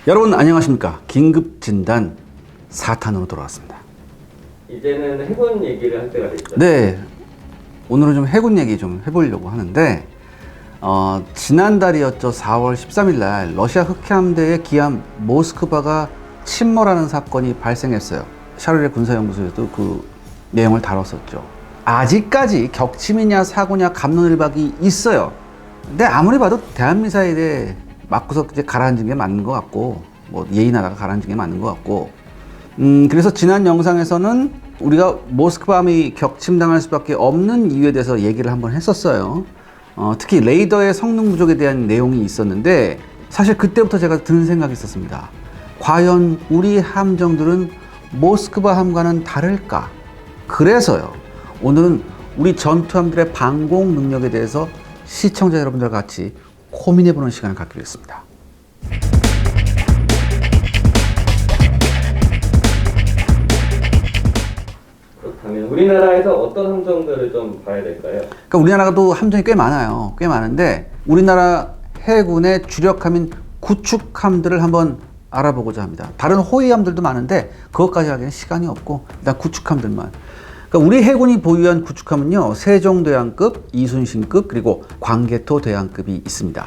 여러분 안녕하십니까. 긴급진단 4탄으로 돌아왔습니다. 이제는 해군 얘기를 할 때가 됐죠. 네, 오늘은 좀 해군 얘기 좀 해보려고 하는데 지난달이었죠. 4월 13일 날 러시아 흑해함대의 기함 모스크바가 침몰하는 사건이 발생했어요. 샤르레 군사연구소에도 그 내용을 다뤘었죠. 아직까지 격침이냐 사고냐 갑론을박이 있어요. 근데 아무리 봐도 대한미사일에 맞고서 이제 가라앉은 게 맞는 것 같고, 뭐 예의나라가 가라앉은 게 맞는 것 같고, 그래서 지난 영상에서는 우리가 모스크바함이 격침당할 수밖에 없는 이유에 대해서 얘기를 한번 했었어요. 특히 레이더의 성능 부족에 대한 내용이 있었는데, 사실 그때부터 제가 드는 생각이 있었습니다. 과연 우리 함정들은 모스크바함과는 다를까? 그래서요, 오늘은 우리 전투함들의 방공 능력에 대해서 시청자 여러분들과 같이 고민해보는 시간을 갖기로 했습니다. 그렇다면 우리나라에서 어떤 함정들을 좀 봐야 될까요? 그러니까 우리나라도 함정이 꽤 많아요. 꽤 많은데 우리나라 해군의 주력함인 구축함들을 한번 알아보고자 합니다. 다른 호위함들도 많은데 그것까지 하기에는 시간이 없고 일단 구축함들만. 그러니까 우리 해군이 보유한 구축함은요, 세종대왕급, 이순신급, 그리고 광개토대왕급이 있습니다.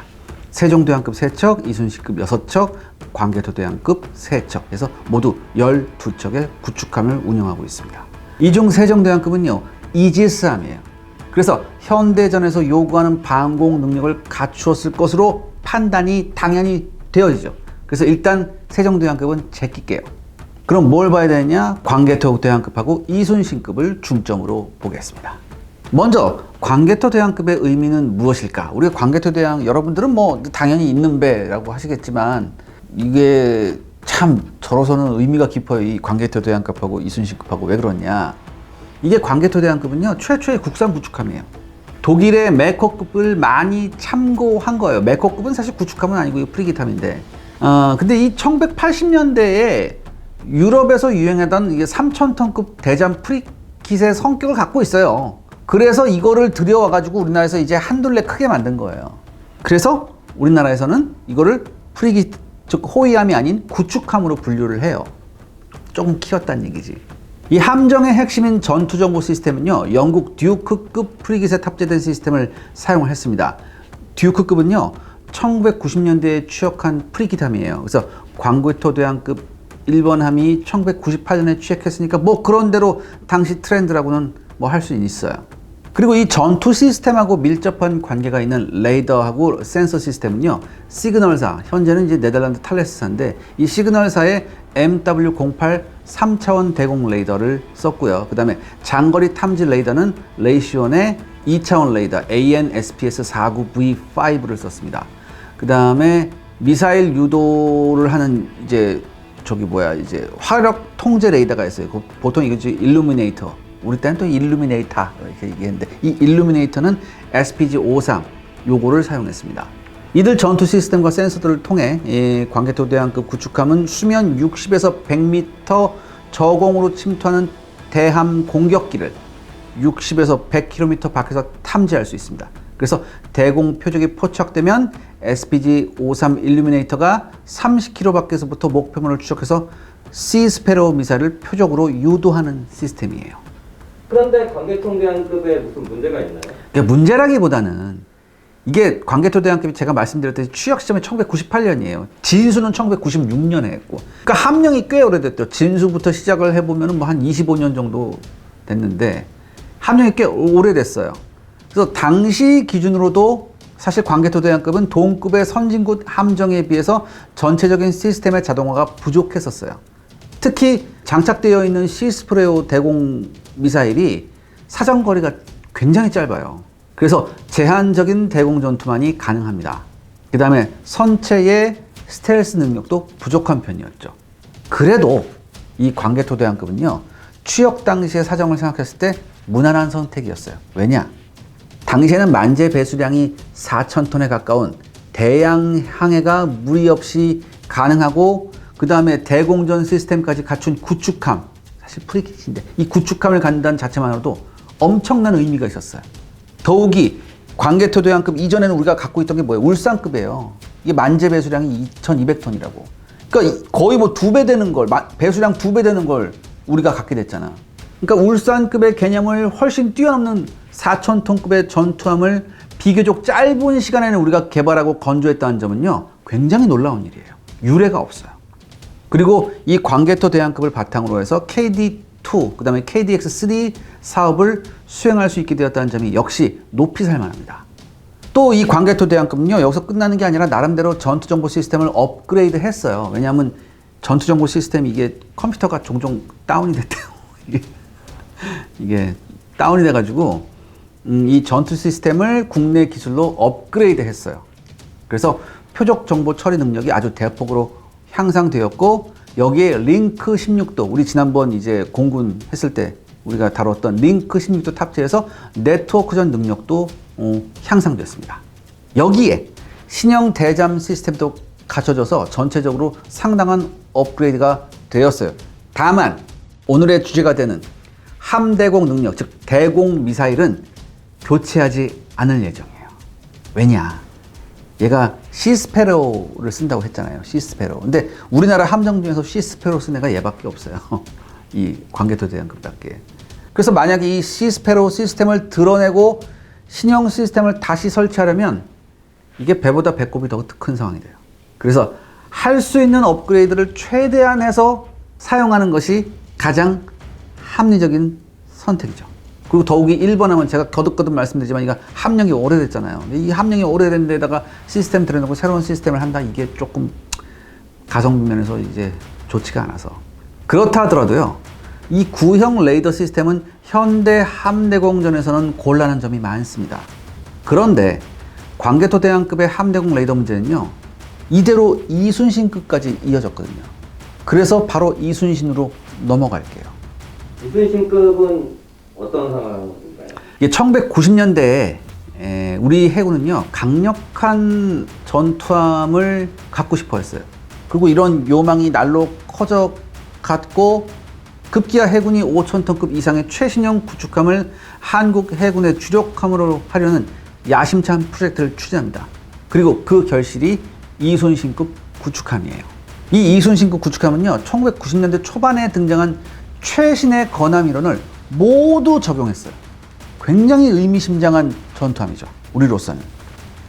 세종대왕급 3척, 이순신급 6척, 광개토대왕급 3척 해서 모두 12척의 구축함을 운영하고 있습니다. 이 중 세종대왕급은요, 이지스함이에요. 그래서 현대전에서 요구하는 방공 능력을 갖추었을 것으로 판단이 당연히 되어지죠. 그래서 일단 세종대왕급은 제낄게요. 그럼 뭘 봐야 되느냐? 광개토대왕급하고 이순신급을 중점으로 보겠습니다. 먼저 광개토대왕급의 의미는 무엇일까? 우리가 광개토대왕, 여러분들은 뭐 당연히 있는 배라고 하시겠지만 이게 참 저로서는 의미가 깊어요. 이 광개토대왕급하고 이순신급하고. 왜 그러냐? 이게 광개토대왕급은요, 최초의 국산 구축함이에요. 독일의 메커급을 많이 참고한 거예요. 메커급은 사실 구축함은 아니고 프리기함인데, 근데 이 1980년대에 유럽에서 유행하던 이게 3,000톤급 대잠 프리깃의 성격을 갖고 있어요. 그래서 이거를 들여와가지고 우리나라에서 이제 한둘레 크게 만든 거예요. 그래서 우리나라에서는 이거를 프리깃, 즉 호위함이 아닌 구축함으로 분류를 해요. 조금 키웠다는 얘기지. 이 함정의 핵심인 전투정보 시스템은요, 영국 듀크급 프리깃에 탑재된 시스템을 사용을 했습니다. 듀크급은요, 1990년대에 취역한 프리깃함이에요. 그래서 광개토대왕급 1번 함이 1998년에 취역했으니까 뭐 그런대로 당시 트렌드라고는 뭐 할 수 있어요. 그리고 이 전투 시스템하고 밀접한 관계가 있는 레이더하고 센서 시스템은요, 시그널사, 현재는 이제 네덜란드 탈레스사인데 이 시그널사의 MW08 3차원 대공 레이더를 썼고요. 그 다음에 장거리 탐지 레이더는 레이시온의 2차원 레이더 AN/SPS-49V5를 썼습니다. 그 다음에 미사일 유도를 하는 이제 이제 화력 통제 레이더가 있어요. 보통 이거 일루미네이터, 우리 때는 또 일루미네이터 이렇게 얘기했는데, 이 일루미네이터는 SPG-53 요거를 사용했습니다. 이들 전투 시스템과 센서들을 통해 이 광개토대왕급 구축함은 수면 60에서 100m 저공으로 침투하는 대함 공격기를 60에서 100km 밖에서 탐지할 수 있습니다. 그래서 대공 표적이 포착되면 SPG-53 일루미네이터가 30km 밖에서부터 목표물을 추적해서 시스페로 미사일을 표적으로 유도하는 시스템이에요. 그런데 광개토대왕급에 무슨 문제가 있나요? 그러니까 문제라기보다는 이게 광개토대왕급이 제가 말씀드렸듯이 취역 시점이 1998년이에요. 진수는 1996년에 했고, 그러니까 함령이 꽤 오래됐죠. 진수부터 시작을 해보면 뭐 한 25년 정도 됐는데 함령이 꽤 오래됐어요. 그래서 당시 기준으로도 사실 광개토대왕급은 동급의 선진국 함정에 비해서 전체적인 시스템의 자동화가 부족했었어요. 특히 장착되어 있는 시스프레오 대공 미사일이 사정거리가 굉장히 짧아요. 그래서 제한적인 대공 전투만이 가능합니다. 그 다음에 선체의 스텔스 능력도 부족한 편이었죠. 그래도 이 광개토대왕급은요, 취역 당시의 사정을 생각했을 때 무난한 선택이었어요. 왜냐? 당시에는 만재 배수량이 4,000톤에 가까운 대양 항해가 무리 없이 가능하고, 그 다음에 대공전 시스템까지 갖춘 구축함, 사실 프리깃인데 이 구축함을 갖는다는 자체만으로도 엄청난 의미가 있었어요. 더욱이 광개토대왕급 이전에는 우리가 갖고 있던 게 뭐예요? 울산급이에요. 이게 만재 배수량이 2,200톤이라고. 그러니까 거의 뭐 2배 되는 걸, 배수량 2배 되는 걸 우리가 갖게 됐잖아. 그러니까 울산급의 개념을 훨씬 뛰어넘는 4,000톤급의 전투함을 비교적 짧은 시간에는 우리가 개발하고 건조했다는 점은요, 굉장히 놀라운 일이에요. 유례가 없어요. 그리고 이 광개토 대왕급을 바탕으로 해서 KD2, 그 다음에 KDX3 사업을 수행할 수 있게 되었다는 점이 역시 높이 살만합니다. 또 이 광개토 대왕급은요, 여기서 끝나는 게 아니라 나름대로 전투정보 시스템을 업그레이드 했어요. 왜냐하면 전투정보 시스템 이게 컴퓨터가 종종 다운이 됐대요. 이게 다운이 돼가지고 이 전투 시스템을 국내 기술로 업그레이드 했어요. 그래서 표적 정보 처리 능력이 아주 대폭으로 향상되었고, 여기에 링크 16도, 우리 지난번 이제 공군 했을 때 우리가 다뤘던 링크 16도 탑재해서 네트워크전 능력도 향상됐습니다. 여기에 신형 대잠 시스템도 갖춰져서 전체적으로 상당한 업그레이드가 되었어요. 다만 오늘의 주제가 되는 함대공 능력, 즉 대공 미사일은 교체하지 않을 예정이에요. 왜냐? 얘가 시스페로를 쓴다고 했잖아요. 시스페로. 근데 우리나라 함정 중에서 시스페로 쓴 애가 얘밖에 없어요. 이 광개토 대왕급답게. 그래서 만약에 이 시스페로 시스템을 드러내고 신형 시스템을 다시 설치하려면 이게 배보다 배꼽이 더 큰 상황이 돼요. 그래서 할 수 있는 업그레이드를 최대한 해서 사용하는 것이 가장 합리적인 선택이죠. 그리고 더욱이 일본하면 제가 거듭거듭 말씀드리지만 이거 함량이 오래됐잖아요. 이 함량이 오래된 데다가 시스템 들여놓고 새로운 시스템을 한다, 이게 조금 가성비 면에서 이제 좋지가 않아서. 그렇다 하더라도요, 이 구형 레이더 시스템은 현대 함대공전에서는 곤란한 점이 많습니다. 그런데 광개토 대왕급의 함대공 레이더 문제는요, 이대로 이순신급까지 이어졌거든요. 그래서 바로 이순신으로 넘어갈게요. 이순신급은 어떤 상황인가요? 이게 1990년대에 우리 해군은요, 강력한 전투함을 갖고 싶어 했어요. 그리고 이런 요망이 날로 커져갔고, 급기야 해군이 5,000톤급 이상의 최신형 구축함을 한국 해군의 주력함으로 하려는 야심찬 프로젝트를 추진합니다. 그리고 그 결실이 이순신급 구축함이에요. 이 이순신급 구축함은요, 1990년대 초반에 등장한 최신의 건함 이론을 모두 적용했어요. 굉장히 의미심장한 전투함이죠, 우리로서는.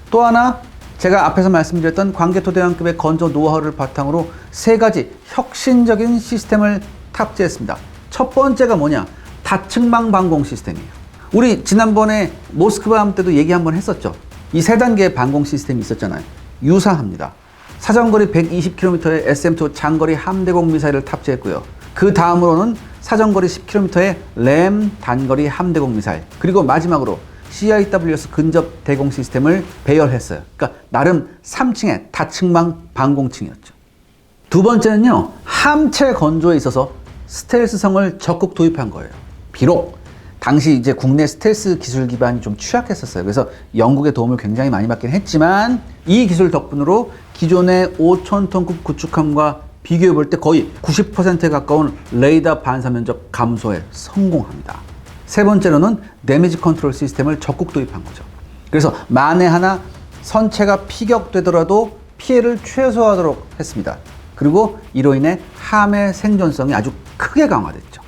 또 하나, 제가 앞에서 말씀드렸던 광개토 대왕급의 건조 노하우를 바탕으로 3가지 혁신적인 시스템을 탑재했습니다. 첫 번째가 뭐냐? 다층망 방공 시스템이에요. 우리 지난번에 모스크바함 때도 얘기 한번 했었죠. 이 3단계의 방공 시스템이 있었잖아요. 유사합니다. 사정거리 120km의 SM-2 장거리 함대공 미사일을 탑재했고요. 그 다음으로는 사정거리 10km의 램 단거리 함대공 미사일, 그리고 마지막으로 CIWS 근접 대공 시스템을 배열했어요. 그러니까 나름 3층의 다층망 방공층이었죠. 두 번째는요, 함체 건조에 있어서 스텔스성을 적극 도입한 거예요. 비록 당시 이제 국내 스텔스 기술 기반이 좀 취약했었어요. 그래서 영국의 도움을 굉장히 많이 받긴 했지만, 이 기술 덕분으로 기존의 5,000톤급 구축함과 비교해 볼 때 거의 90%에 가까운 레이더 반사 면적 감소에 성공합니다. 세 번째로는 데미지 컨트롤 시스템을 적극 도입한 거죠. 그래서 만에 하나 선체가 피격되더라도 피해를 최소화하도록 했습니다. 그리고 이로 인해 함의 생존성이 아주 크게 강화됐죠.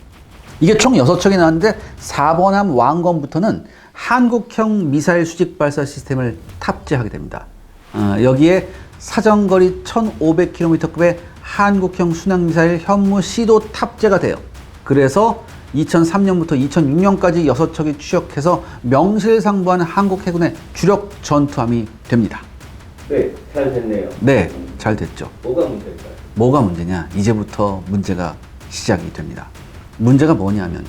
이게 총 6척이 나왔는데 4번 함 왕건부터는 한국형 미사일 수직 발사 시스템을 탑재하게 됩니다. 여기에 사정거리 1500km급의 한국형 순항미사일 현무 C도 탑재가 돼요. 그래서 2003년부터 2006년까지 6척이 추격해서 명실상부한 한국 해군의 주력 전투함이 됩니다. 네, 잘 됐네요. 네, 잘 됐죠. 뭐가 문제일까요? 뭐가 문제냐? 이제부터 문제가 시작이 됩니다. 문제가 뭐냐면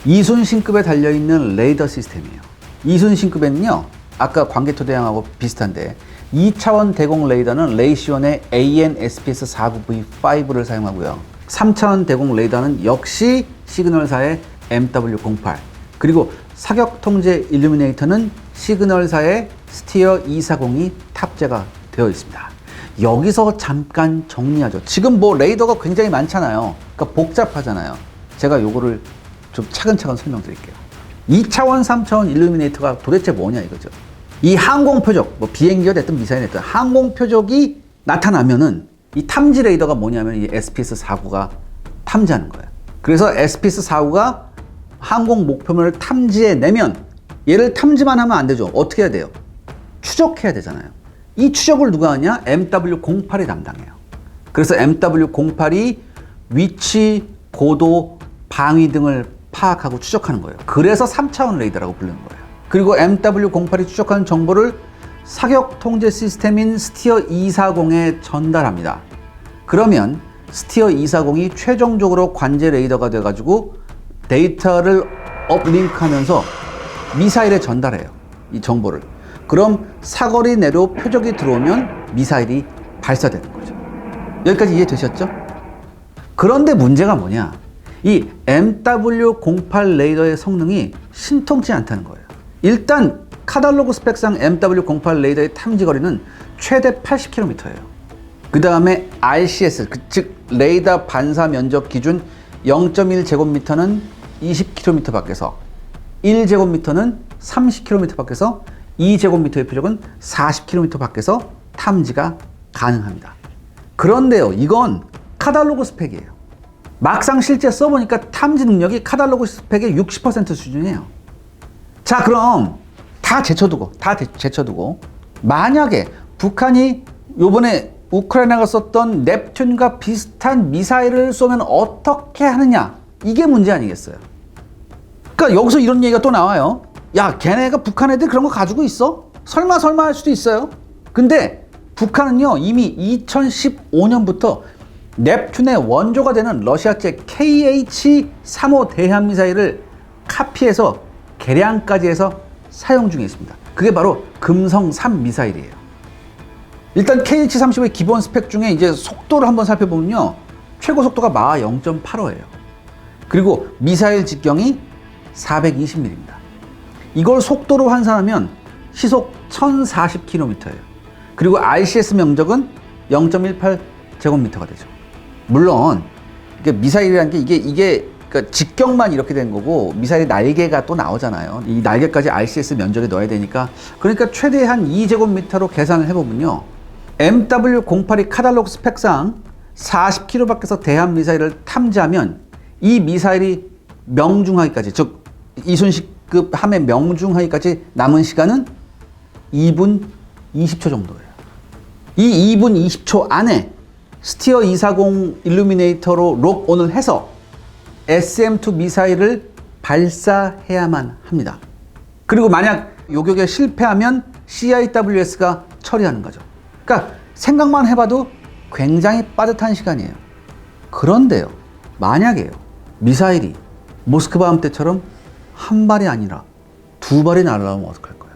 이순신급에 달려있는 레이더 시스템이에요. 이순신급에는요, 아까 광개토 대왕하고 비슷한데 2차원 대공 레이더는 레이시온의 AN/SPS-49V5를 사용하고요. 3차원 대공 레이더는 역시 시그널사의 MW08, 그리고 사격 통제 일루미네이터는 시그널사의 스티어 240이 탑재가 되어 있습니다. 여기서 잠깐 정리하죠. 지금 뭐 레이더가 굉장히 많잖아요. 그러니까 복잡하잖아요. 제가 요거를 좀 차근차근 설명드릴게요. 2차원, 3차원 일루미네이터가 도대체 뭐냐 이거죠. 이 항공 표적, 뭐 비행기가 됐든 미사일이 됐든 항공 표적이 나타나면은 이 탐지 레이더가 뭐냐면 이 SPS-49가 탐지하는 거예요. 그래서 SPS-49가 항공 목표물을 탐지해내면 얘를 탐지만 하면 안 되죠. 어떻게 해야 돼요? 추적해야 되잖아요. 이 추적을 누가 하냐? MW08이 담당해요. 그래서 MW08이 위치, 고도, 방위 등을 파악하고 추적하는 거예요. 그래서 3차원 레이더라고 부르는 거예요. 그리고 MW08이 추적한 정보를 사격 통제 시스템인 스티어 240에 전달합니다. 그러면 스티어 240이 최종적으로 관제 레이더가 돼가지고 데이터를 업링크하면서 미사일에 전달해요. 이 정보를. 그럼 사거리 내로 표적이 들어오면 미사일이 발사되는 거죠. 여기까지 이해되셨죠? 그런데 문제가 뭐냐? 이 MW08 레이더의 성능이 신통치 않다는 거예요. 일단 카탈로그 스펙상 MW08 레이더의 탐지거리는 최대 80km예요. 그 다음에 RCS, 즉 레이더 반사 면적 기준 0.1제곱미터는 20km 밖에서, 1제곱미터는 30km 밖에서, 2제곱미터의 표적은 40km 밖에서 탐지가 가능합니다. 그런데요, 이건 카탈로그 스펙이에요. 막상 실제 써보니까 탐지 능력이 카탈로그 스펙의 60% 수준이에요. 자, 그럼 다 제쳐두고 만약에 북한이 요번에 우크라이나가 썼던 넵튠과 비슷한 미사일을 쏘면 어떻게 하느냐, 이게 문제 아니겠어요? 그러니까 여기서 이런 얘기가 또 나와요. 야, 걔네가 북한 애들 그런 거 가지고 있어? 설마 할 수도 있어요. 근데 북한은요, 이미 2015년부터 넵튠의 원조가 되는 러시아제 KH-35 대한미사일을 카피해서 개량까지 해서 사용 중에 있습니다. 그게 바로 금성3 미사일이에요. 일단 KH-35의 기본 스펙 중에 이제 속도를 한번 살펴보면요, 최고 속도가 마하 0.85예요. 그리고 미사일 직경이 420mm입니다. 이걸 속도로 환산하면 시속 1040km예요. 그리고 RCS 명적은 0.18제곱미터가 되죠. 물론 미사일이라는 게 이게 그러니까 직경만 이렇게 된 거고, 미사일 날개가 또 나오잖아요. 이 날개까지 RCS 면적에 넣어야 되니까, 그러니까 최대한 2제곱미터로 계산을 해보면요, MW08이 카탈로그 스펙상 40km 밖에서 대한 미사일을 탐지하면 이 미사일이 명중하기까지, 즉 이순신급 함의 명중하기까지 남은 시간은 2분 20초 정도예요. 이 2분 20초 안에 스티어 240 일루미네이터로 록온을 해서 SM-2 미사일을 발사해야만 합니다. 그리고 만약 요격에 실패하면 CIWS가 처리하는 거죠. 그러니까 생각만 해봐도 굉장히 빠듯한 시간이에요. 그런데요, 만약에요, 미사일이 모스크바 때처럼 한 발이 아니라 두 발이 날아오면 어떡할 거예요?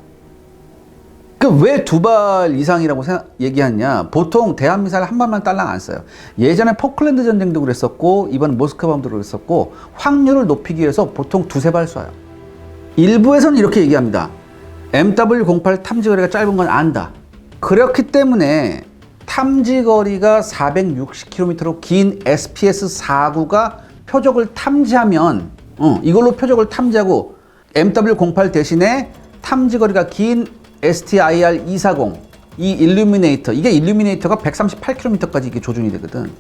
그 왜 두 발 이상이라고 얘기하냐? 보통 대한미사일 한 발만 딸랑 안 써요. 예전에 포클랜드 전쟁도 그랬었고, 이번 모스크바함도 그랬었고, 확률을 높이기 위해서 보통 두세 발 쏴요. 일부에서는 이렇게 얘기합니다. MW08 탐지거리가 짧은 건 안다. 그렇기 때문에 탐지거리가 460km로 긴 SPS-49가 표적을 탐지하면, 이걸로 표적을 탐지하고 MW08 대신에 탐지거리가 긴 STIR-240, 이 일루미네이터, 이게 일루미네이터가 138km까지 이게 조준이 되거든.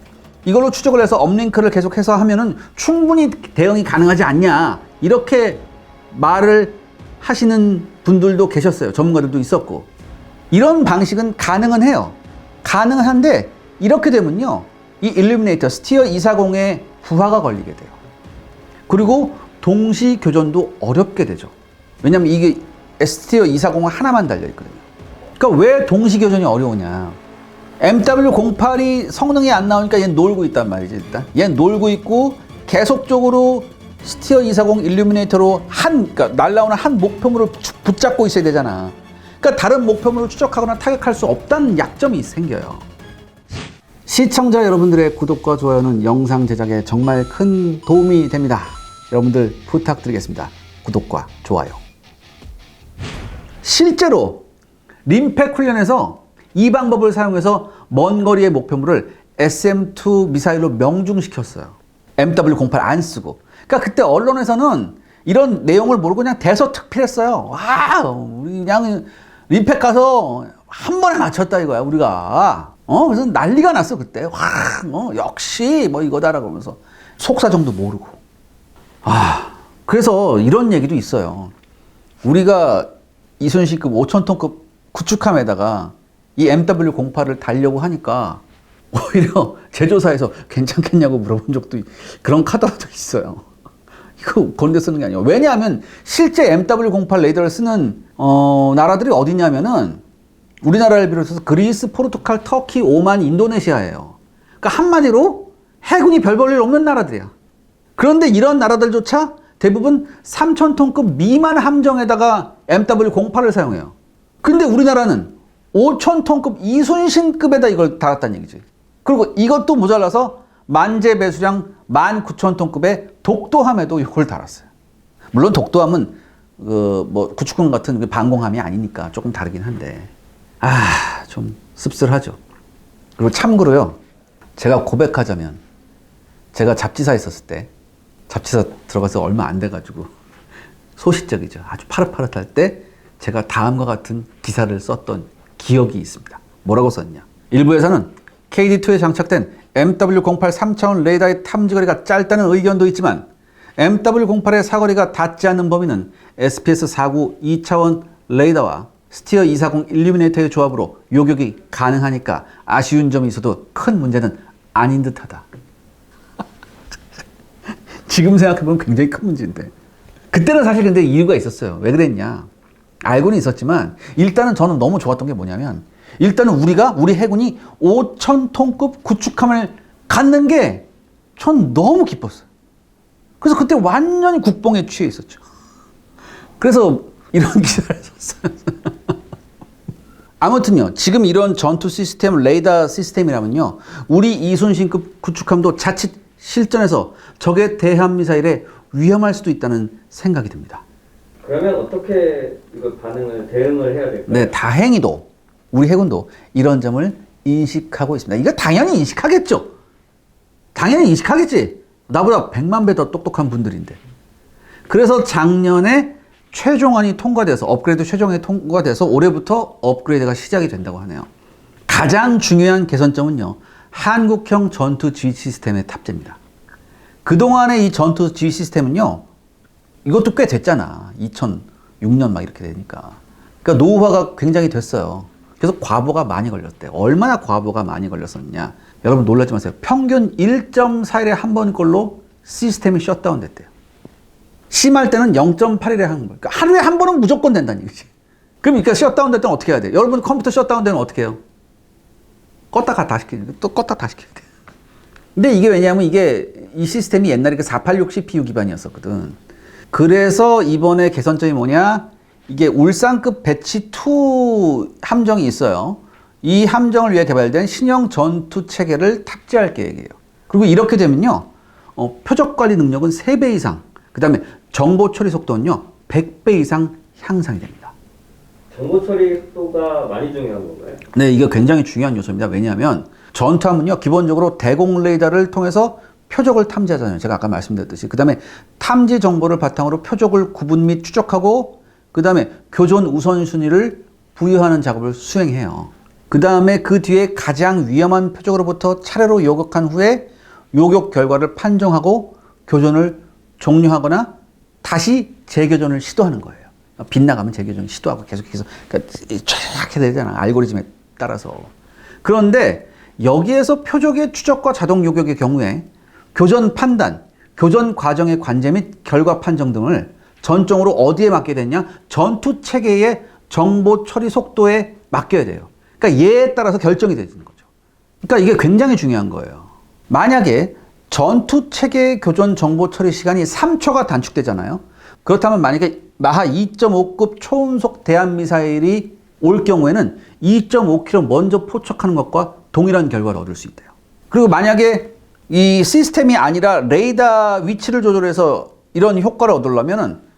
이걸로 추적을 해서 업링크를 계속해서 하면은 충분히 대응이 가능하지 않냐, 이렇게 말을 하시는 분들도 계셨어요. 전문가들도 있었고. 이런 방식은 가능은 해요. 가능은 한데, 이렇게 되면요, 이 일루미네이터 스티어 240에 부하가 걸리게 돼요. 그리고 동시 교전도 어렵게 되죠. 왜냐면 이게 스티어 240은 하나만 달려있거든요. 그러니까 왜 동시 교전이 어려우냐? MW08이 성능이 안 나오니까 얘는 놀고 있단 말이지. 일단 얘는 놀고 있고, 계속적으로 스티어 240 일루미네이터로 그러니까 날라오는 한 목표물을 붙잡고 있어야 되잖아. 그러니까 다른 목표물을 추적하거나 타격할 수 없다는 약점이 생겨요. 시청자 여러분들의 구독과 좋아요는 영상 제작에 정말 큰 도움이 됩니다. 여러분들 부탁드리겠습니다. 구독과 좋아요. 실제로 림팩 훈련에서 이 방법을 사용해서 먼 거리의 목표물을 SM-2 미사일로 명중시켰어요. MW08 안 쓰고. 그러니까 그때 언론에서는 이런 내용을 모르고 그냥 대서특필했어요. 와, 우리 그냥 림팩 가서 한 번에 맞췄다 이거야, 우리가. 그래서 난리가 났어, 그때. 역시 뭐 이거다라고 하면서. 속사정도 모르고. 그래서 이런 얘기도 있어요. 우리가 이순신급 5,000톤급 구축함에다가 이 MW08을 달려고 하니까 오히려 제조사에서 괜찮겠냐고 물어본 적도 그런 카더라도 있어요. 이거 건데 쓰는 게 아니에요. 왜냐하면 실제 MW08 레이더를 쓰는 나라들이 어디냐면은 우리나라를 비롯해서 그리스, 포르투갈, 터키, 오만, 인도네시아예요. 그러니까 한마디로 해군이 별 볼 일 없는 나라들이야. 그런데 이런 나라들조차 대부분 3,000톤급 미만 함정에다가 MW08을 사용해요. 근데 우리나라는 5,000톤급 이순신급에다 이걸 달았다는 얘기지. 그리고 이것도 모자라서 만재 배수량 19,000톤급의 독도함에도 이걸 달았어요. 물론 독도함은 뭐 구축함 같은 방공함이 아니니까 조금 다르긴 한데 좀 씁쓸하죠. 그리고 참고로요, 제가 고백하자면 제가 잡지사에 있었을 때, 잡지사 들어가서 얼마 안 돼가지고 소시적이죠. 아주 파릇파릇할 때 제가 다음과 같은 기사를 썼던 기억이 있습니다. 뭐라고 썼냐? 일부에서는 KD2에 장착된 MW08 3차원 레이더의 탐지거리가 짧다는 의견도 있지만 MW08의 사거리가 닿지 않는 범위는 SPS-49 2차원 레이더와 스티어 240 일루미네이터의 조합으로 요격이 가능하니까 아쉬운 점이 있어도 큰 문제는 아닌 듯하다. 지금 생각해보면 굉장히 큰 문제인데, 그때는 사실 근데 이유가 있었어요. 왜 그랬냐? 알고는 있었지만 일단은 저는 너무 좋았던 게 뭐냐면, 일단은 우리 해군이 5,000톤급 구축함을 갖는 게 전 너무 기뻤어요. 그래서 그때 완전히 국뽕에 취해 있었죠. 그래서 이런 기사를 썼어요. 아무튼요, 지금 이런 전투 시스템, 레이더 시스템이라면요, 우리 이순신급 구축함도 자칫 실전에서 적의 대함 미사일에 위험할 수도 있다는 생각이 듭니다. 그러면 어떻게 이거 대응을 해야 될까요? 네, 다행히도 우리 해군도 이런 점을 인식하고 있습니다. 이거 당연히 인식하겠죠. 당연히 인식하겠지. 나보다 100만 배 더 똑똑한 분들인데. 그래서 작년에 최종안이 통과돼서, 업그레이드 최종안이 통과돼서 올해부터 업그레이드가 시작이 된다고 하네요. 가장 중요한 개선점은요, 한국형 전투 지휘 시스템의 탑재입니다. 그동안의 이 전투 지휘 시스템은요, 이것도 꽤 됐잖아. 2006년 막 이렇게 되니까. 그러니까 노후화가 굉장히 됐어요. 그래서 과보가 많이 걸렸대. 얼마나 과보가 많이 걸렸었냐. 여러분 놀라지 마세요. 평균 1.4일에 한 번꼴로 시스템이 셧다운 됐대요. 심할 때는 0.8일에 한 번. 그러니까 하루에 한 번은 무조건 된다는 얘기지. 그러니까 셧다운 될 때는 어떻게 해야 돼? 여러분 컴퓨터 셧다운 되면 어떻게 해요? 껐다가 다시 켜야 또 껐다 다시 켜야 돼. 근데 이게 왜냐하면 이 시스템이 옛날에 486 CPU 기반이었었거든. 그래서 이번에 개선점이 뭐냐? 이게 울산급 배치 2 함정이 있어요. 이 함정을 위해 개발된 신형 전투 체계를 탑재할 계획이에요. 그리고 이렇게 되면요, 표적 관리 능력은 3배 이상, 그 다음에 정보 처리 속도는요, 100배 이상 향상이 됩니다. 정보 처리 속도가 많이 중요한 건가요? 네, 이게 굉장히 중요한 요소입니다. 왜냐하면 전투함은요, 기본적으로 대공 레이더를 통해서 표적을 탐지하잖아요. 제가 아까 말씀드렸듯이. 그 다음에 탐지 정보를 바탕으로 표적을 구분 및 추적하고, 그 다음에 교전 우선순위를 부여하는 작업을 수행해요. 그 다음에 그 뒤에 가장 위험한 표적으로부터 차례로 요격한 후에 요격 결과를 판정하고 교전을 종료하거나 다시 재교전을 시도하는 거예요. 빗나가면 재교전 시도하고 계속해서 쫙 해야 되잖아. 알고리즘에 따라서. 그런데 여기에서 표적의 추적과 자동 요격의 경우에 교전 판단, 교전 과정의 관제 및 결과 판정 등을 전적으로 어디에 맡게 되냐? 전투 체계의 정보 처리 속도에 맡겨야 돼요. 그러니까 얘에 따라서 결정이 되는 거죠. 그러니까 이게 굉장히 중요한 거예요. 만약에 전투 체계의 교전 정보 처리 시간이 3초가 단축되잖아요. 그렇다면 만약에 마하 2.5급 초음속 대함미사일이 올 경우에는 2.5km 먼저 포착하는 것과 동일한 결과를 얻을 수 있대요. 그리고 만약에 이 시스템이 아니라 레이더 위치를 조절해서 이런 효과를 얻으려면은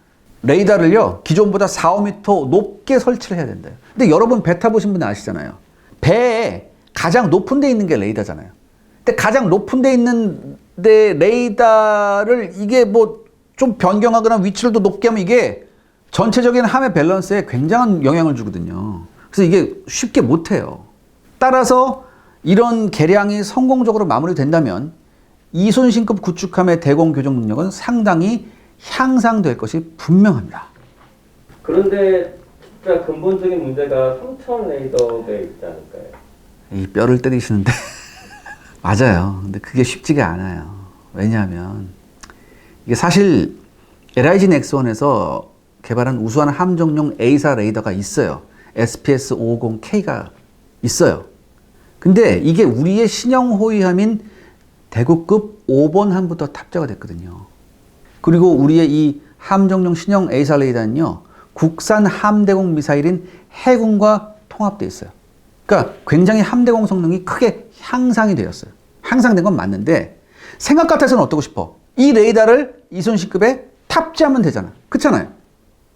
레이더를요, 기존보다 4, 5m 높게 설치를 해야 된대요. 근데 여러분 배 타보신 분 아시잖아요. 배에 가장 높은 데 있는 게 레이더잖아요. 근데 가장 높은 데 있는 데 레이더를 이게 뭐 좀 변경하거나 위치를 더 높게 하면 이게 전체적인 함의 밸런스에 굉장한 영향을 주거든요. 그래서 이게 쉽게 못 해요. 따라서 이런 개량이 성공적으로 마무리된다면 이순신급 구축함의 대공 교정 능력은 상당히 향상될 것이 분명합니다. 그런데 진짜 근본적인 문제가 성천 레이더에 있지 않을까요? 이 뼈를 때리시는데 맞아요. 근데 그게 쉽지가 않아요. 왜냐하면 이게 사실 LIG 넥스원에서 개발한 우수한 함정용 A사 레이더가 있어요. SPS-550K가 있어요. 근데 이게 우리의 신형 호위함인 대구급 5번 함부터 탑재가 됐거든요. 그리고 우리의 이 함정용 신형 A사 레이더는요, 국산 함대공 미사일인 해군과 통합되어 있어요. 그러니까 굉장히 함대공 성능이 크게 향상이 되었어요. 향상된 건 맞는데 생각 같아서는 어떠고 싶어? 이 레이더를 이순신급에 탑재하면 되잖아. 그렇잖아요.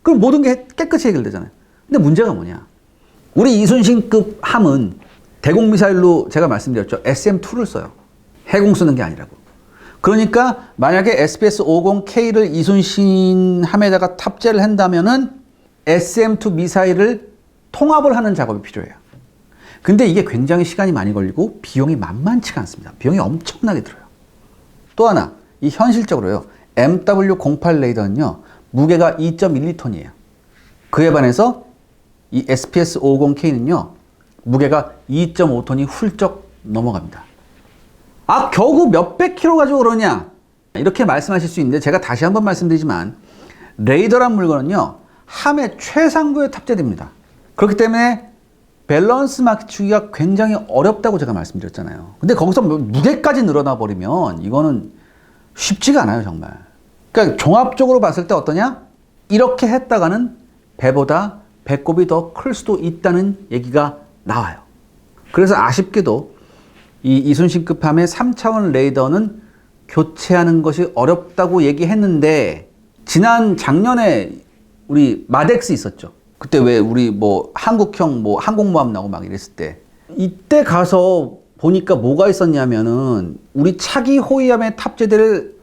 그럼 모든 게 깨끗이 해결되잖아요. 근데 문제가 뭐냐? 우리 이순신급 함은 대공 미사일로 제가 말씀드렸죠. SM-2를 써요. 해공 쓰는 게 아니라고. 그러니까 만약에 SPS-50K를 이순신 함에다가 탑재를 한다면은 SM-2 미사일을 통합을 하는 작업이 필요해요. 근데 이게 굉장히 시간이 많이 걸리고 비용이 만만치가 않습니다. 비용이 엄청나게 들어요. 또 하나, 이 현실적으로요. MW08 레이더는요. 무게가 2.12톤이에요. 그에 반해서 이 SPS-50K는요. 무게가 2.5톤이 훌쩍 넘어갑니다. 아, 겨우 몇백 킬로 가지고 그러냐? 이렇게 말씀하실 수 있는데 제가 다시 한번 말씀드리지만 레이더란 물건은요. 함의 최상부에 탑재됩니다. 그렇기 때문에 밸런스 맞추기가 굉장히 어렵다고 제가 말씀드렸잖아요. 근데 거기서 무게까지 늘어나 버리면 이거는 쉽지가 않아요, 정말. 그러니까 종합적으로 봤을 때 어떠냐? 이렇게 했다가는 배보다 배꼽이 더 클 수도 있다는 얘기가 나와요. 그래서 아쉽게도 이 이순신급 함의 3차원 레이더는 교체하는 것이 어렵다고 얘기했는데 지난 작년에 우리 마덱스 있었죠. 그때 왜 우리 뭐 한국형 뭐 항공모함 나오고 막 이랬을 때 이때 가서 보니까 뭐가 있었냐면은 우리 차기 호위함에 탑재될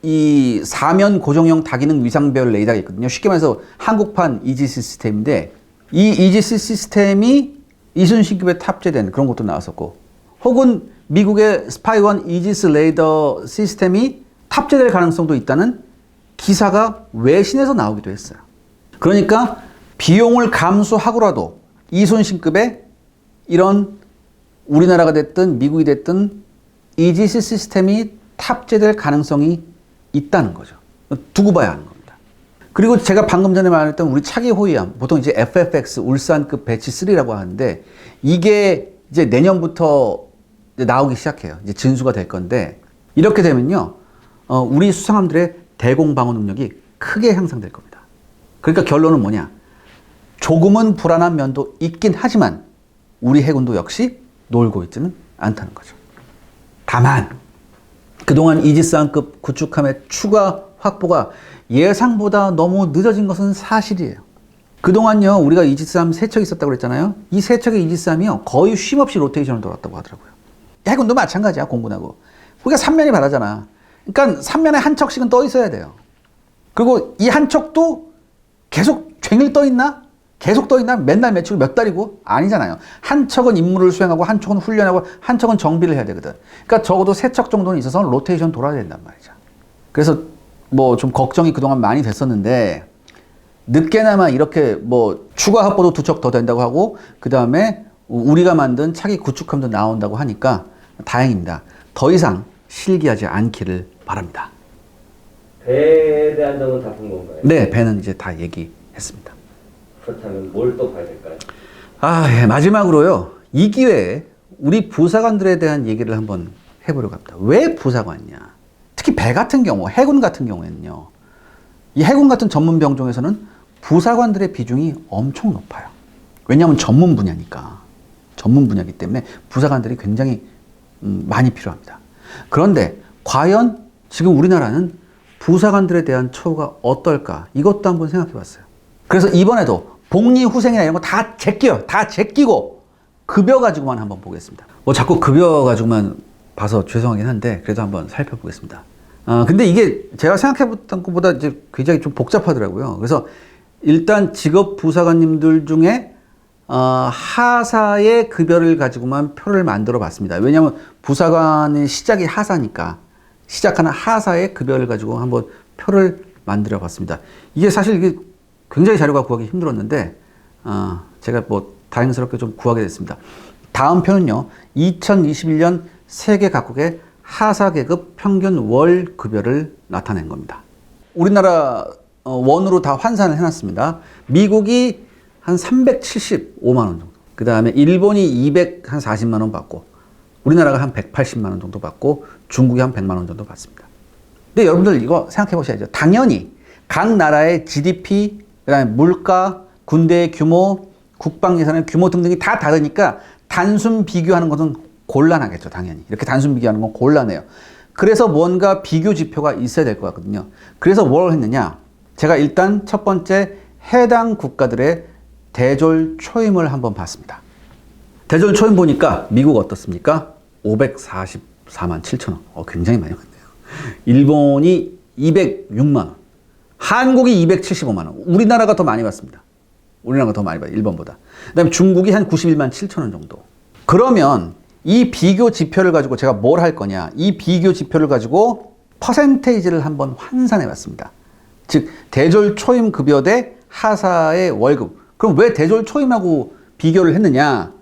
이 사면 고정형 다기능 위상배열 레이더가 있거든요. 쉽게 말해서 한국판 이지스 시스템인데 이 이지스 시스템이 이순신급에 탑재된 그런 것도 나왔었고 혹은 미국의 스파이원 이지스 레이더 시스템이 탑재될 가능성도 있다는 기사가 외신에서 나오기도 했어요. 그러니까 비용을 감수하고라도 이순신급에 이런 우리나라가 됐든 미국이 됐든 이지스 시스템이 탑재될 가능성이 있다는 거죠. 두고 봐야 하는 겁니다. 그리고 제가 방금 전에 말했던 우리 차기 호위함, 보통 이제 FFX 울산급 배치 3라고 하는데 이게 이제 내년부터 이제 나오기 시작해요. 이제 진수가 될 건데 이렇게 되면요, 우리 수상함들의 대공 방어 능력이 크게 향상될 겁니다. 그러니까 결론은 뭐냐? 조금은 불안한 면도 있긴 하지만 우리 해군도 역시 놀고 있지는 않다는 거죠. 다만 그동안 이지스함급 구축함의 추가 확보가 예상보다 너무 늦어진 것은 사실이에요. 그동안요, 우리가 이지스함 3척이 있었다고 그랬잖아요. 이 3척의 이지스함이요, 거의 쉼없이 로테이션을 돌았다고 하더라고요. 해군도 마찬가지야, 공군하고. 우리가 3면이 바라잖아. 그러니까 3면에 한 척씩은 떠 있어야 돼요. 그리고 이 한 척도 계속 쟁일 떠 있나? 계속 떠 있나? 맨날 며칠 몇 달이고? 아니잖아요. 한 척은 임무를 수행하고 한 척은 훈련하고 한 척은 정비를 해야 되거든. 그러니까 적어도 3척 정도는 있어서 로테이션 돌아야 된단 말이죠. 그래서 뭐 좀 걱정이 그동안 많이 됐었는데 늦게나마 이렇게 뭐 추가 확보도 2척 더 된다고 하고 그 다음에 우리가 만든 차기 구축함도 나온다고 하니까 다행입니다. 더 이상 실기하지 않기를 바랍니다. 배에 대한 점은 다 본 건가요? 네, 배는 이제 다 얘기했습니다. 그렇다면 뭘 또 봐야 될까요? 예, 마지막으로요. 이 기회에 우리 부사관들에 대한 얘기를 한번 해보려고 합니다. 왜 부사관이냐? 특히 배 같은 경우, 해군 같은 경우에는요. 이 해군 같은 전문 병종에서는 부사관들의 비중이 엄청 높아요. 왜냐하면 전문 분야니까. 전문 분야이기 때문에 부사관들이 굉장히 많이 필요합니다. 그런데 과연 지금 우리나라는 부사관들에 대한 처우가 어떨까? 이것도 한번 생각해 봤어요. 그래서 이번에도 복리 후생이나 이런 거 다 제껴요. 다 제끼고 급여 가지고만 한번 보겠습니다. 뭐 자꾸 급여 가지고만 봐서 죄송하긴 한데 그래도 한번 살펴보겠습니다. 근데 이게 제가 생각해봤던 것보다 이제 굉장히 좀 복잡하더라고요. 그래서 일단 직업 부사관님들 중에 하사의 급여를 가지고만 표를 만들어 봤습니다. 왜냐하면 부사관의 시작이 하사니까 시작하는 하사의 급여를 가지고 한번 표를 만들어 봤습니다. 이게 사실 이게 굉장히 자료가 구하기 힘들었는데 제가 뭐 다행스럽게 좀 구하게 됐습니다. 다음 표는요. 2021년 세계 각국의 하사 계급 평균 월 급여를 나타낸 겁니다. 우리나라 원으로 다 환산을 해놨습니다. 미국이 한 375만 원 정도. 그 다음에 일본이 240만 원 받고, 우리나라가 한 180만 원 정도 받고, 중국이 한 100만 원 정도 받습니다. 근데 여러분들 이거 생각해 보셔야죠. 당연히 각 나라의 GDP, 그 다음에 물가, 군대의 규모, 국방 예산의 규모 등등이 다 다르니까 단순 비교하는 것은 곤란하겠죠. 당연히. 이렇게 단순 비교하는 건 곤란해요. 그래서 뭔가 비교 지표가 있어야 될 것 같거든요. 그래서 뭘 했느냐. 제가 일단 첫 번째 해당 국가들의 대졸 초임을 한번 봤습니다. 대졸 초임 보니까 미국 어떻습니까? 544만 7천 원. 굉장히 많이 왔네요. 일본이 206만 원. 한국이 275만 원. 우리나라가 더 많이 받습니다. 우리나라가 더 많이 받아요. 일본보다. 그 다음에 중국이 한 91만 7천 원 정도. 그러면 이 비교 지표를 가지고 제가 뭘 할 거냐. 이 비교 지표를 가지고 퍼센테이지를 한번 환산해 봤습니다. 즉 대졸 초임 급여 대 하사의 월급. 그럼 왜 대졸 초임하고 비교를 했느냐?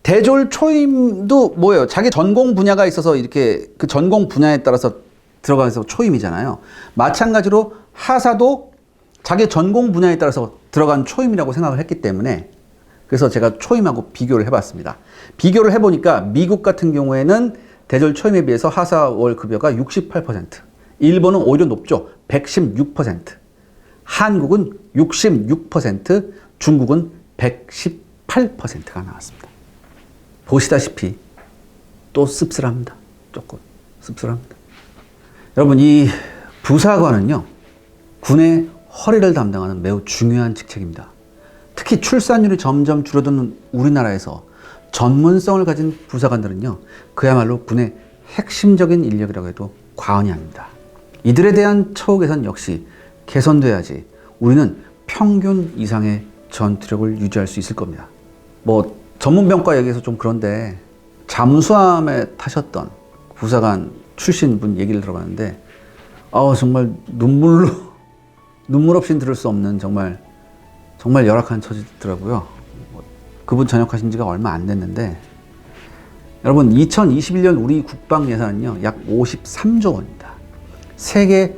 대졸 초임도 뭐예요? 자기 전공 분야가 있어서 이렇게 그 전공 분야에 따라서 들어가서 초임이잖아요. 마찬가지로 하사도 자기 전공 분야에 따라서 들어간 초임이라고 생각을 했기 때문에 그래서 제가 초임하고 비교를 해봤습니다. 비교를 해보니까 미국 같은 경우에는 대졸 초임에 비해서 하사 월 급여가 68%, 일본은 오히려 높죠. 116%, 한국은 66%, 중국은 118%가 나왔습니다. 보시다시피 또 씁쓸합니다. 조금 씁쓸합니다. 여러분 이 부사관은요. 군의 허리를 담당하는 매우 중요한 직책입니다. 특히 출산율이 점점 줄어드는 우리나라에서 전문성을 가진 부사관들은요. 그야말로 군의 핵심적인 인력이라고 해도 과언이 아닙니다. 이들에 대한 처우 개선 역시 개선돼야지 우리는 평균 이상의 전투력을 유지할 수 있을 겁니다. 뭐 전문병과 얘기해서 좀 그런데 잠수함에 타셨던 부사관 출신 분 얘기를 들어봤는데 정말 눈물 없이 들을 수 없는 정말 열악한 처지더라고요. 그분 전역하신 지가 얼마 안 됐는데 여러분 2021년 우리 국방 예산은요 약 53조 원입니다. 세계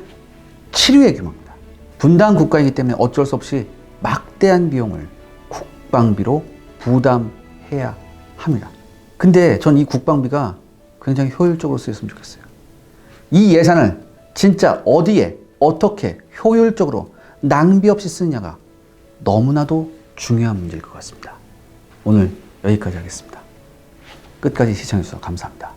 7위의 규모입니다. 분단 국가이기 때문에 어쩔 수 없이 막대한 비용을 국방비로 부담해야 합니다. 근데 전 이 국방비가 굉장히 효율적으로 쓰였으면 좋겠어요. 이 예산을 진짜 어디에 어떻게 효율적으로 낭비 없이 쓰느냐가 너무나도 중요한 문제일 것 같습니다. 오늘 여기까지 하겠습니다. 끝까지 시청해주셔서 감사합니다.